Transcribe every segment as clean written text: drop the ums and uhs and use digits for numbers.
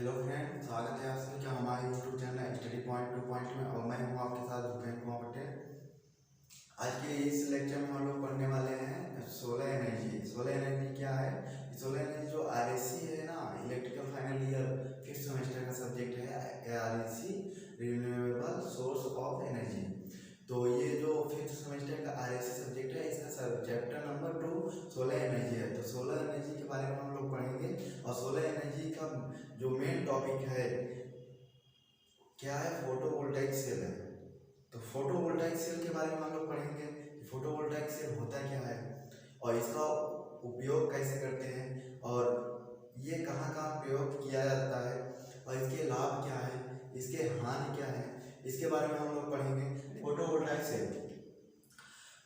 Hello friend, स्वागत है आप सभी का हमारे यूट्यूब चैनल स्टडी पॉइंट 2 में। और मैं हूँ आपके साथ भूपेंद्र कुमार पटेल। आज के इस लेक्चर में हम लोग पढ़ने वाले हैं सोलर एनर्जी। सोलर एनर्जी क्या है? सोलर एनर्जी जो आरएससी है ना, electrical final year 5th semester का सब्जेक्ट है RSC, renewable source of energy. तो ये जो 5th सेमेस्टर का आरएससी सब्जेक्ट है, इसका चैप्टर नंबर 2 सोलर एनर्जी है। तो सोलर एनर्जी के बारे में हम लोग पढ़ेंगे। और सोलर एनर्जी का जो मेन टॉपिक है क्या है? फोटोवोल्टाइक सेल है। तो फोटोवोल्टाइक सेल के बारे में हम लोग पढ़ेंगे। फोटोवोल्टाइक सेल होता क्या है और इसका उपयोग कैसे करते हैं और ये कहाँ कहाँ प्रयोग किया जाता है और इसके लाभ क्या है, इसके हानि क्या है, इसके बारे में हम लोग पढ़ेंगे। फोटोवोल्टाइक सेल,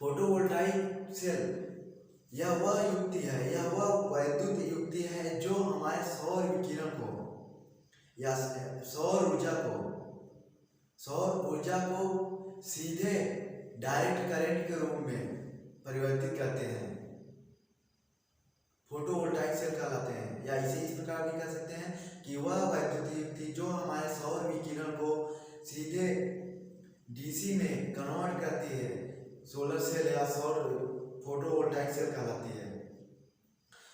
फोटोवोल्टाइक सेल यह वह युक्ति है, यह वह वैद्युत युक्ति है जो हमारे सौर विकिरण को या सौर ऊर्जा को सीधे डायरेक्ट करंट के रूप में परिवर्तित करते हैं, फोटोवोल्टाइक सेल कहलाते हैं। या इसे इस प्रकार भी कह सकते हैं कि वह वैद्युत युक्ति जो हमारे सौर विकिरण को सीधे डीसी में कन्वर्ट करती है, सोलर सेल या सौर फोटोवोल्टाइक सेल कहलाती है।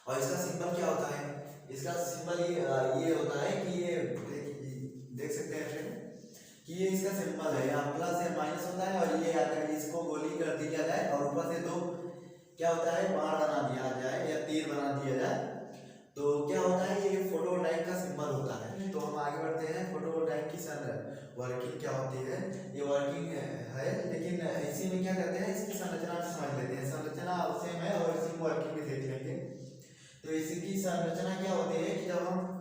और इसका सिंबल क्या होता है? इसका सिंबल ये होता है कि ये देख सकते हैं फ्रेंड कि ये इसका सिंबल है, यहाँ प्लस या माइनस होता है और ये अगर इसको गोली कर दिया जाए और ऊपर से दो क्या होता है बाण बना दिया जाए या तीर बना दिया जाए तो क्या होता है, ये फोटोवोल्टाइक का सिंबल होता है। तो हम आगे बढ़ते हैं। फोटोवोल्टाइक की वर्किंग क्या होती है? ये वर्किंग है, लेकिन इसी में क्या करते हैं, इसकी संरचना समझ लेते हैं। संरचना सेम है और इसी वर्किंग भी देख लेंगे। तो इसकी संरचना क्या होती है कि जब हम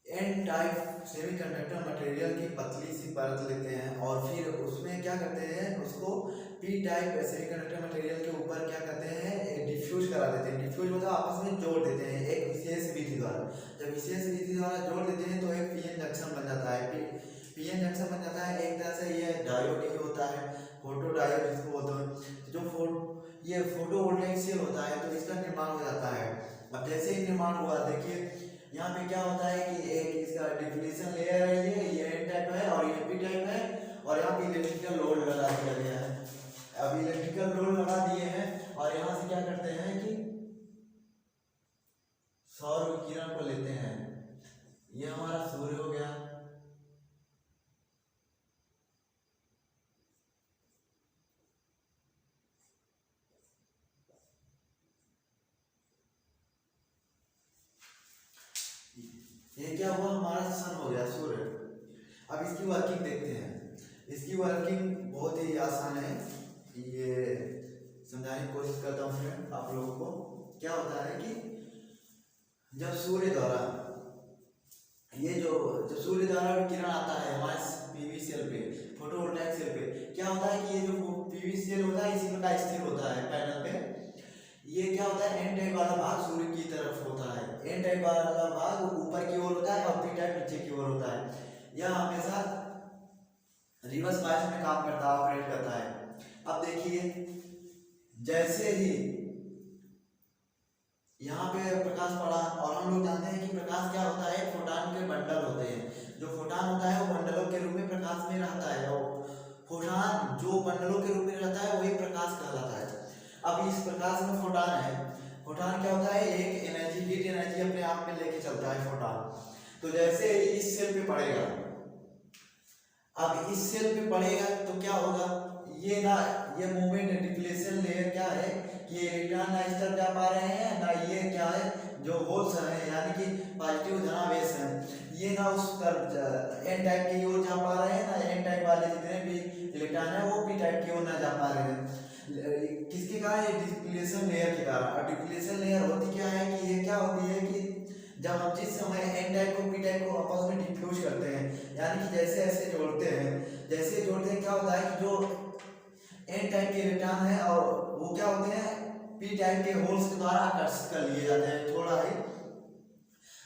एन टाइप सेमीकंडक्टर मटेरियल की पतली सी परत लेते हैं और फिर उसमें क्या करते हैं, उसको पी टाइप सेमीकंडक्टर मटेरियल के ऊपर क्या करते हैं, डिफ्यूज करा देते हैं। डिफ्यूज मतलब आपस में जोड़ देते हैं एक विशेष विधि द्वारा। जब विशेष विधि द्वारा जोड़ देते हैं तो एक पीएन जंक्शन बन जाता है। पीएन जंक्शन बन जाता है। एक तरह से ये डायोड ही होता है, फोटो डायोड जिसको बोलते हैं। जो ये फोटोवोल्टाइक सेल होता है तो इसका निर्माण हो जाता है। अब जैसे ही निर्माण हुआ, देखिए यहाँ पे क्या होता है कि एक इसका डिफ्लेशन लेयर है, ये एन टाइप है और ये पी टाइप है और यहाँ पे इलेक्ट्रिकल लोड लगा दिया गया है। अब इलेक्ट्रिकल लोड लगा दिए हैं और यहाँ से क्या करते हैं कि सौर विकिरण को लेते हैं। ये हमारा सूर्य हो गया, ये क्या हुआ, हमारा सन हो गया सूर्य। अब इसकी वर्किंग देखते हैं। इसकी वर्किंग बहुत ही आसान है, ये समझाने की कोशिश करता हूँ फ्रेंड आप लोगों को। क्या होता है कि जब सूर्य द्वारा जब सूर्य द्वारा किरण आता है हमारे पीवी सेल पे, फोटोवोल्टाइक सेल पे, क्या होता है कि ये जो पीवी सेल होता है इसी प्रकार स्थिर होता है पैनल पे। ये क्या होता है, एन टाइप वाला भाग सूर्य की तरफ होता है, एन टाइप वाला भाग ऊपर की ओर होता है और पी टाइप नीचे की ओर होता है। यह हमेशा रिवर्स बायस में काम करता है, ऑपरेट करता है। अब देखिए जैसे ही यहाँ पे प्रकाश पड़ा, और हम लोग जानते हैं कि प्रकाश क्या होता है, फोटान के बंडल होते हैं। जो फोटान होता है वो बंडलों के रूप में प्रकाश में रहता है और फोटान जो बंडलों के रूप में रहता है वही प्रकाश कहलाता है। अब इस प्रकाश में फोटान है। फोटान क्या होता है, एक एनर्जी, हीट एनर्जी अपने आप में लेके चलता है फोटान। तो जैसे इस सेल पे पड़ेगा, अब इस सेल पे पड़ेगा तो क्या होगा, ये मूवमेंट डिफ्लेशन लेयर क्या है कि ये इलेक्ट्रॉन ना इस तरफ जा पा रहे हैं ना ये क्या है जो होल्स है यानी कि पॉजिटिव धनावेश है, ये ना उस तरफ एन टाइप की ओर जा पा रहे हैं ना एन टाइप वाले जितने भी इलेक्ट्रॉन है वो पी टाइप की ओर ना जा पा रहे हैं। किसके कारण? डिफ्लेशन लेयर के कारण। और डिफ्लेशन लेयर होती क्या है कि ये क्या होती है कि जब हम जिस समय एन टाइप को पी टाइप को आपस में डिफ्यूज करते हैं, यानी कि जैसे ऐसे जोड़ते हैं, जैसे जोड़ते हैं क्या होता है कि जो एन टाइप के इलेक्ट्रॉन है और वो क्या होते हैं पी टाइप के होल्स के द्वारा आकर्षित कर लिए जाते हैं थोड़ा ही,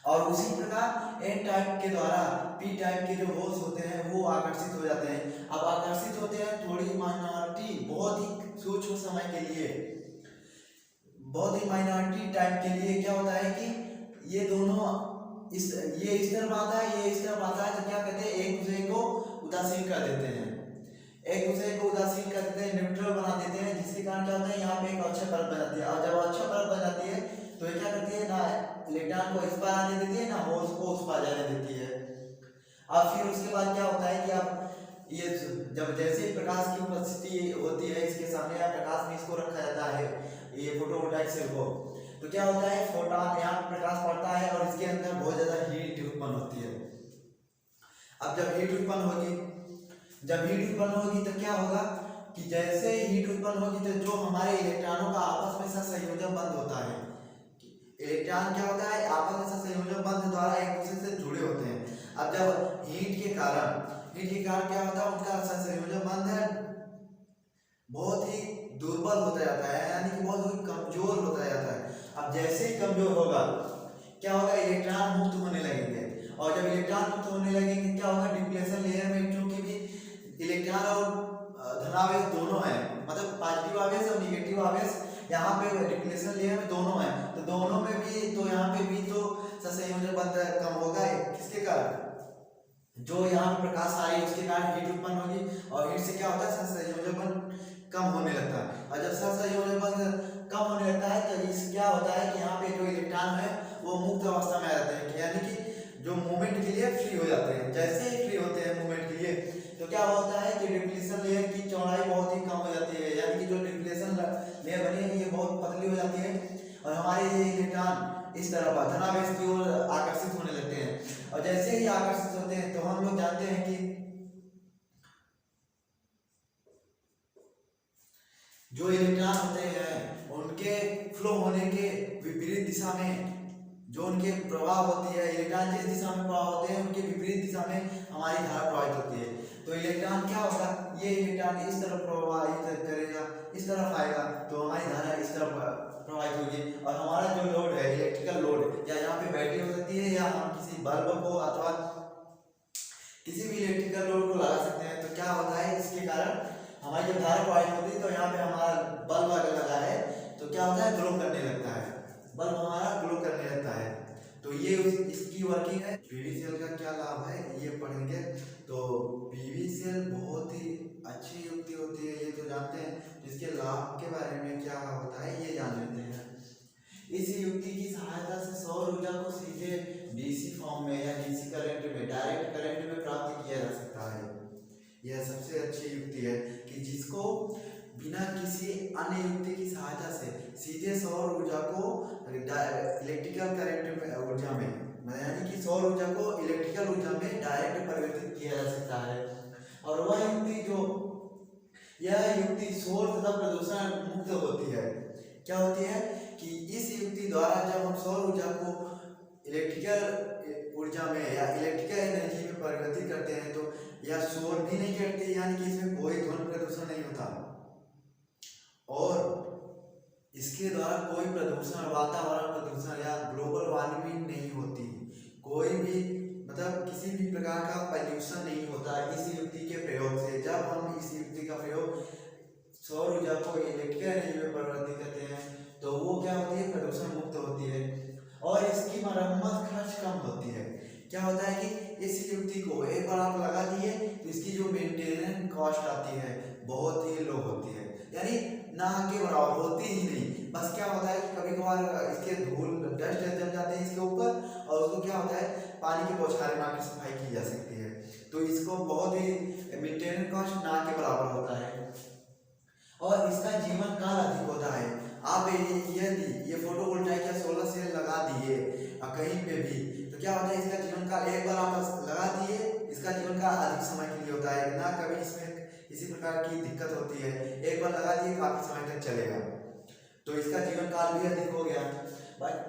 और उसी प्रकार एन टाइप के द्वारा पी टाइप के जो होल्स होते हैं वो आकर्षित हो जाते हैं। अब आकर्षित होते हैं थोड़ी माइनॉरिटी, बहुत ही सूक्ष्म समय के लिए, बहुत ही माइनॉरिटी टाइम के लिए क्या होता है कि ये दोनों इस ये इस तरफ आता है, ये इस तरफ आता है, तो क्या कहते हैं, एक दूसरे को उदासीन कर देते हैं, एक दूसरे को उदासीन कर देते हैं, न्यूट्रल बना देते हैं, जिसके कारण क्या होता है, यहाँ पे एक अक्षय परत बन जाती है। और जब अक्षय परत बन जाती है तो ये क्या करती है, ना इलेक्ट्रॉन को इस पार आने देती है, ना होल्स को उस पार जाने देती है। अब फिर उसके बाद क्या होता है कि आप ये जब जैसे प्रकाश की उपस्थिति होती है इसके सामने या प्रकाश में इसको रखा जाता है, ये फोटोवोल्टाइक सेल को, तो क्या होता है, फोटोन यहाँ प्रकाश पड़ता है और इसके अंदर बहुत ज्यादा हीट उत्पन्न होती है। अब जब हीट उत्पन्न होगी तो क्या होगा कि जैसे हीट उत्पन्न होगी तो जो हमारे इलेक्ट्रॉनों का आपस में सहसंयोजन बंद होता है, इलेक्ट्रॉन क्या होता है, आपस में सहसंयोजन बंध द्वारा एक दूसरे से जुड़े होते हैं। अब जब हीट के कारण क्या होता है, उनका सहसंयोजन बंध है बहुत ही दुर्बल होता जाता है, यानी कि बहुत ही कमजोर होता जाता है। अब जैसे ही कमजोर होगा क्या होगा, इलेक्ट्रॉन मुक्त होने लगेंगे, और जब इलेक्ट्रॉन मुक्त होने लगेंगे क्या होगा, डिप्लेशन लेयर में चूंकि भी इलेक्ट्रॉन और धनावेश दोनों है, मतलब पॉजिटिव आवेश और निगेटिव आवेश यहाँ पे डिप्लेशन लेयर में दोनों है, तो दोनों में भी तो यहाँ पे भी तो सहसंयोजन बंध कम होगा, किसके कारण, जो यहाँ पे प्रकाश आ रही है उसके कारण हीट उत्पन्न होगी, और हीट से क्या होता है, सहसंयोजन बंध कम होने लगता है। और जब सहसंयोजन बंध कम होने लगता है तो इस क्या होता है कि यहाँ पे जो इलेक्ट्रॉन है वो मुक्त अवस्था में आ जाते हैं, यानी कि जो मूवमेंट के लिए फ्री हो जाते हैं। जैसे ही फ्री होते हैं मूवमेंट के लिए तो क्या होता है कि डिप्लेशन लेयर की चौड़ाई बहुत ही कम हो जाती है, यानी कि जो डिप्लेशन लेयर बनी है ये बहुत पतली हो जाती है, और हमारे ये इलेक्ट्रॉन इस तरफ धनावेश की ओर आकर्षित होने लगते हैं। और जैसे ही आकर्षित होते हैं तो हम लोग जानते हैं कि जो इलेक्ट्रॉन होते हैं उनके फ्लो होने के विपरीत दिशा में जो उनके प्रवाह होती है, इलेक्ट्रॉन जिस दिशा में प्रवाह होते हैं उनके विपरीत दिशा में हमारी धारा प्रवाहित होती है। तो इलेक्ट्रॉन क्या होगा, ये इलेक्ट्रॉन इस तरफ प्रवाहित करेगा, इस तरफ आएगा तो हमारी धारा इस तरफ प्रवाहित होगी, और हमारा जो लोड है, इलेक्ट्रिकल लोड, या यहाँ पे बैटरी हो सकती है, या हम किसी बल्ब को अथवा किसी भी इलेक्ट्रिकल लोड को लगा सकते हैं, तो क्या होता है, इसके कारण हमारी जब धारा प्रवाहित होती है तो यहाँ पे हमारा बल्ब अगर लगा है तो क्या होता है, ग्लो करने लगता है, बल्ब हमारा ग्लो करने लगता है। तो ये इसकी वर्किंग है। पीवी सेल का क्या लाभ है ये पढ़ेंगे। तो पीवी सेल बहुत ही अच्छी युक्ति होती है, ये तो जानते हैं, तो इसके लाभ के बारे में क्या होता है ये जान लेते हैं। इस युक्ति की सहायता से सौर ऊर्जा को सीधे डीसी फॉर्म में या डीसी करंट में, डायरेक्ट करंट में प्राप्त किया जा सकता है। यह सबसे अच्छी युक्ति है कि जिसको बिना किसी अन्य युक्ति की सहायता से सीधे सौर ऊर्जा को इलेक्ट्रिकल करंट में ऊर्जा में, यानी कि सौर ऊर्जा को इलेक्ट्रिकल ऊर्जा में डायरेक्ट परिवर्तित किया जा सकता है। और वह यह युक्ति शोर तथा प्रदूषण मुक्त होती है। क्या होती है कि इस युक्ति द्वारा जब हम सौर ऊर्जा को इलेक्ट्रिकल ऊर्जा में या इलेक्ट्रिकल एनर्जी में परिवर्तित करते हैं तो यह शोर भी नहीं करती, यानी कि इसमें कोई ध्वनि प्रदूषण नहीं होता, और इसके द्वारा कोई प्रदूषण, वातावरण प्रदूषण या ग्लोबल वार्मिंग नहीं होती, कोई भी मतलब किसी भी प्रकार का पॉल्यूशन नहीं होता इस युक्ति के प्रयोग से। जब हम इस युक्ति का प्रयोग सौर ऊर्जा को इलेक्ट्रिकल एनर्जी में परिवर्तित करते हैं तो वो क्या होती है, प्रदूषण मुक्त होती है, और इसकी मरम्मत खर्च कम होती है। क्या होता है कि इस युक्ति को एक बार आप लगा दिए तो इसकी जो मेंटेनेंस कॉस्ट आती है बहुत ही लो होती है, यानी ना के बराबर होती ही नहीं। बस क्या होता है कि कभी कभार इसके धूल डस्ट जम जाते हैं इसके ऊपर, और उसको क्या होता है पानी के बौछारें मार के सफाई की जा सकती है, तो इसको बहुत ही मेंटेनेंस कॉस्ट ना के बराबर होता है, और इसका जीवन काल अधिक होता है। आप ये फोटोवोल्टाइक या सोलर सेल लगा दिए कहीं पे भी तो क्या होता है, इसका जीवन काल एक बार आप लगा दिए, इसका जीवन काल अधिक समय के लिए होता है, ना कभी इसमें किसी प्रकार की दिक्कत होती है, एक बार लगा दिए काफी समय तक चलेगा, तो इसका जीवन काल भी अधिक हो गया।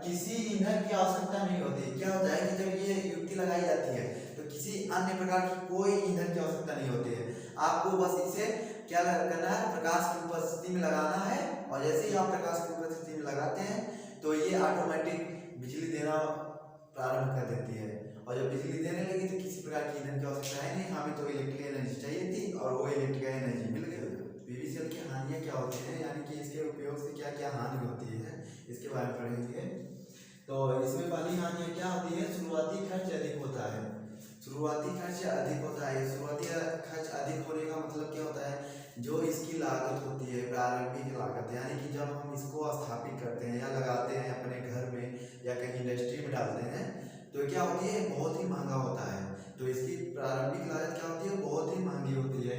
किसी ईंधन की आवश्यकता नहीं होती। क्या होता है कि जब ये युक्ति लगाई जाती है तो किसी अन्य प्रकार की कोई ईंधन की आवश्यकता नहीं होती है, आपको बस इसे क्या करना है, प्रकाश की उपस्थिति में लगाना है, और जैसे ही आप प्रकाश की उपस्थिति में लगाते हैं तो ये ऑटोमेटिक बिजली देना प्रारंभ कर देती है, और जब बिजली देने लगी तो किसी प्रकार की ईंधन की आवश्यकता है नहीं, हमें तो इलेक्ट्रिकल एनर्जी चाहिए थी और वो इलेक्ट्रिकल एनर्जी मिल गई। पीवी सेल की हानियाँ क्या होती हैं, यानी कि इसके उपयोग से क्या क्या हानि होती है इसके बारे में पढ़ेंगे। तो इसमें पहली हानि क्या होती है, शुरुआती शुरुआती खर्च अधिक होता है। शुरुआती खर्च अधिक होने का मतलब क्या होता है, जो इसकी लागत होती है प्रारंभिक लागत, यानी कि जब हम इसको स्थापित करते हैं या लगाते हैं अपने घर में या कहीं इंडस्ट्री में डालते हैं तो क्या होती है, बहुत ही महंगा होता है। तो इसकी प्रारंभिक लागत क्या होती है, बहुत ही महंगी होती है।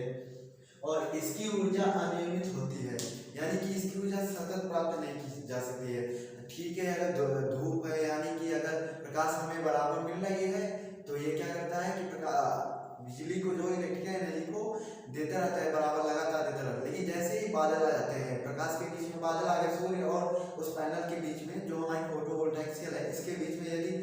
और इसकी ऊर्जा अनियमित होती है, यानी कि इसकी ऊर्जा सतत प्राप्त नहीं की जा सकती है। ठीक है, अगर धूप है यानी कि अगर प्रकाश हमें बराबर मिल रही है तो ये क्या करता है कि बिजली को, जो इलेक्ट्रिकल एनर्जी को देता रहता है, बराबर लगातार देता रहता है। लेकिन जैसे ही बादल आ जाते हैं, प्रकाश के बीच में बादल आ गए, सूर्य और उस पैनल के बीच में जो हमारी फोटोवोल्टाइक सेल है, इसके बीच में यदि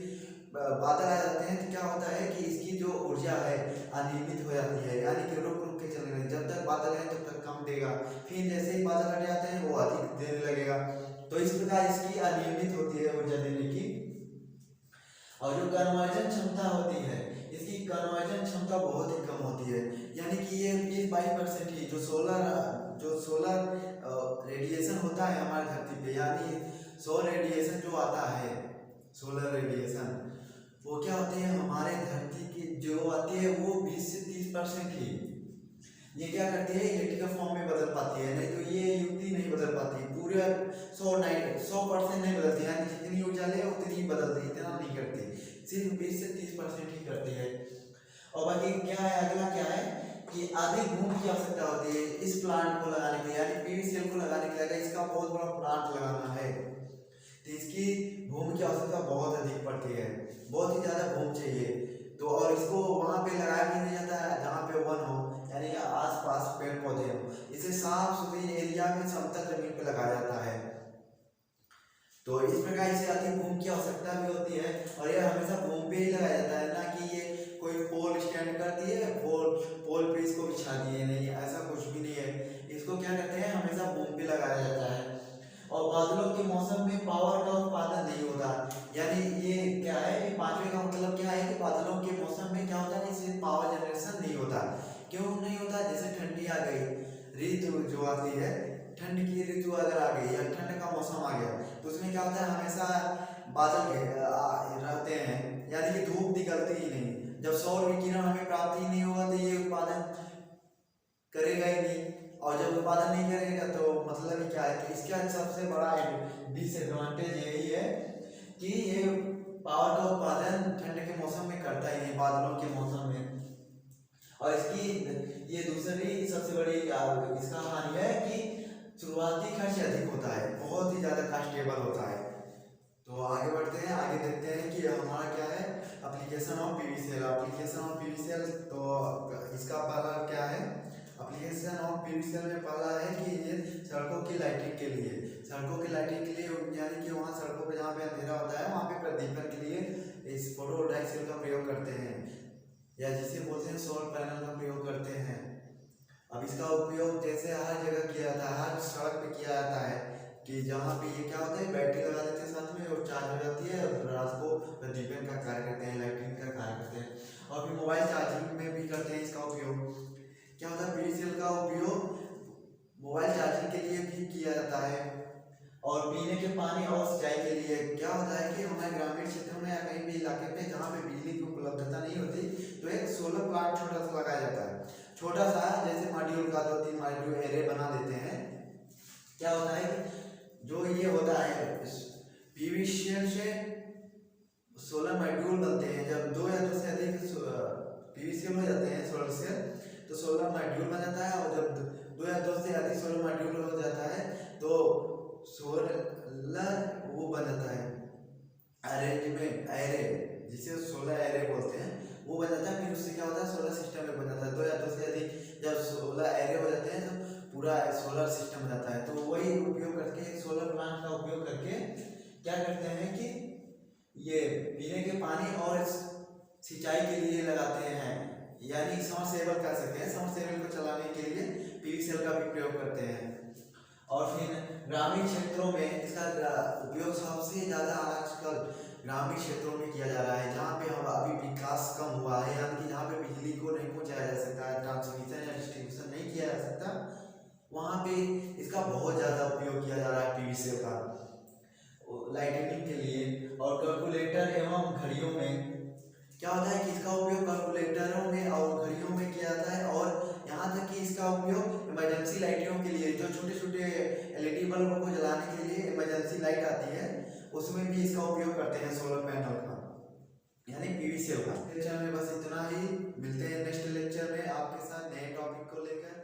बादल आ जाते हैं तो क्या होता है कि इसकी जो ऊर्जा है अनियमित हो जाती है, यानी कि रुक रुक के चलने लगेगी। जब तक बादल है तब तक कम देगा, फिर जैसे ही बादल हट जाते हैं वो अधिक देने लगेगा। तो इस प्रकार इसकी अनियमित होती है ऊर्जा देने की। और जो कन्वर्जन क्षमता होती है, इसकी कन्वर्जन क्षमता बहुत ही कम होती है, यानी कि ये 20-22% ही जो सोलर रेडिएशन होता है हमारी धरती पे, यानी सौर रेडिएशन जो आता है, सोलर रेडिएशन, वो क्या होती है हमारे धरती की जो आती है वो 20 से 30% ही ये क्या करती है, इलेक्ट्रिकल फॉर्म में बदल पाती है। नहीं तो ये युक्ति नहीं बदल पाती, पूरे 100% नहीं बदलती, यानी जितनी ऊर्जा ले उतनी ही बदलती, इतना नहीं करती, सिर्फ 20 से 30% ही करती है। और बाकी क्या है, अगला क्या है कि अधिक भूमि की आवश्यकता होती है इस प्लांट को लगाने के लिए, यानी पीवी सेल को लगाने के लिए अगर इसका बहुत बड़ा प्लांट लगाना है तो इसकी भूमि की आवश्यकता बहुत अधिक पड़ती है, बहुत ही ज़्यादा भूमि चाहिए। तो और इसको वहाँ पे लगाया भी नहीं जाता है जहाँ पे वन हो, यानी आसपास पेड़ पौधे हो, इसे साफ सुथरी एरिया में समतल जमीन पे लगाया जाता है। तो इस प्रकार इसे अधिक भूमि की आवश्यकता भी होती है और यह हमेशा भूमि पे ही लगाया जाता है, ना कि ये कोई पोल स्टैंड कर दिए पोल पे इसको बिछा दिए, नहीं, ऐसा कुछ भी नहीं है। इसको क्या कहते हैं, हमेशा भूमि पे लगाया जाता है। और बादलों के मौसम में पावर का उत्पादन नहीं होता, यानी ये क्या है, ये पांचवे का मतलब क्या है कि बादलों के मौसम में क्या होता है, इससे पावर जनरेशन नहीं होता। क्यों नहीं होता, जैसे ठंडी आ गई, ऋतु जो आती है, ठंड की ऋतु अगर आ गई या ठंड का मौसम आ गया तो उसमें क्या होता है, हमेशा बादल रहते हैं, यानी कि धूप निकलती ही नहीं। जब सौर विकिरण हमें प्राप्त ही नहीं होगा तो ये उत्पादन करेगा ही नहीं, और जब उत्पादन नहीं करेगा तो मतलब ही क्या है कि इसका सबसे बड़ा डिसएडवांटेज यही है कि ये पावर का उत्पादन ठंड के मौसम में करता ही नहीं, बादलों के मौसम में। और इसकी ये दूसरी सबसे बड़ी इसका हानि है कि शुरुआती खर्च अधिक होता है, बहुत ही ज़्यादा कॉस्टेबल होता है। तो आगे बढ़ते हैं, आगे देखते हैं कि हमारा क्या है, application of PV cell. Application of PV cell, तो इसका पहला क्या है, एप्लीकेशन ऑफ पीवी सेल में पहला है कि ये सड़कों की लाइटिंग के लिए, सड़कों की लाइटिंग के लिए, यानी कि वहाँ सड़कों पे जहाँ पे अंधेरा होता है वहाँ पे प्रदीपन के लिए इस फोटोवोल्टाइक सेल का प्रयोग करते हैं, या जिसे बोलते हैं सौर पैनल का प्रयोग करते हैं। अब इसका उपयोग जैसे हर जगह किया जाता है, हर सड़क पे किया जाता है कि जहाँ पे ये क्या होता है, बैटरी लगा देते हैं साथ में और चार्ज हो जाती है और रात को प्रदीपन का कार्य करते हैं, लाइटिंग का कार्य करते हैं। और फिर मोबाइल चार्जिंग में भी करते हैं इसका उपयोग। क्या होता है, पीवी सेल का उपयोग मोबाइल चार्जिंग के लिए भी किया जाता है और पीने के पानी और सिंचाई के लिए। क्या होता है कि हमारे ग्रामीण क्षेत्रों में या कहीं भी इलाके में जहाँ पे बिजली की उपलब्धता नहीं होती तो एक सोलर प्लांट छोटा सा लगाया जाता है, छोटा सा, जैसे मॉड्यूल का 2-3 मॉड्यूल एरे बना देते हैं। क्या होता है जो ये होता है पीवी सेल से सोलर मॉड्यूल बनते हैं, जब 2 या 2 से अधिक पीवी सेल हो जाते हैं सोलर सेल तो सोलर मॉड्यूल बन जाता है, और जब 2 या 2 से अधिक सोलर मॉड्यूल हो जाता है तो सोलर वो बन जाता है अरेंजमेंट एरे, जिसे सोलर एरे बोलते हैं, वो बन जाता है। फिर उससे क्या होता है, सोलर सिस्टम में बन जाता है। 2 या 2 से अधिक जब सोलर एरे हो जाते हैं तो पूरा सोलर सिस्टम हो जाता है। तो वही उपयोग करके, सोलर प्लांट का उपयोग करके क्या करते हैं कि ये पीने के पानी और सिंचाई के लिए लगाते हैं, यानी समरसेबल कर सकते हैं, समरसेबल को चलाने के लिए पीवी सेल का भी प्रयोग करते हैं। और फिर ग्रामीण क्षेत्रों में इसका उपयोग सबसे ज़्यादा आजकल ग्रामीण क्षेत्रों में किया जा रहा है, जहाँ पे हम अभी विकास कम हुआ है, यानी कि जहाँ पे बिजली को नहीं पहुँचाया जा सकता है, ट्रांसमिशन या डिस्ट्रीब्यूशन नहीं किया जा सकता, वहाँ पे इसका बहुत ज़्यादा उपयोग किया जा रहा है पीवी सेल का लाइटिंग के लिए। और कैलकुलेटर एवं घड़ियों में क्या होता है कि इसका उपयोग कैलकुलेटरों में और घड़ियों में किया जाता है, और यहाँ तक कि इसका उपयोग इमरजेंसी लाइटों के लिए, जो छोटे छोटे एलईडी बल्बों को जलाने के लिए इमरजेंसी लाइट आती है उसमें भी इसका उपयोग करते हैं सोलर पैनल का, यानी पीवी सेल का। लेक्चर में बस इतना ही, मिलते हैं नेक्स्ट लेक्चर में आपके साथ नए टॉपिक को लेकर।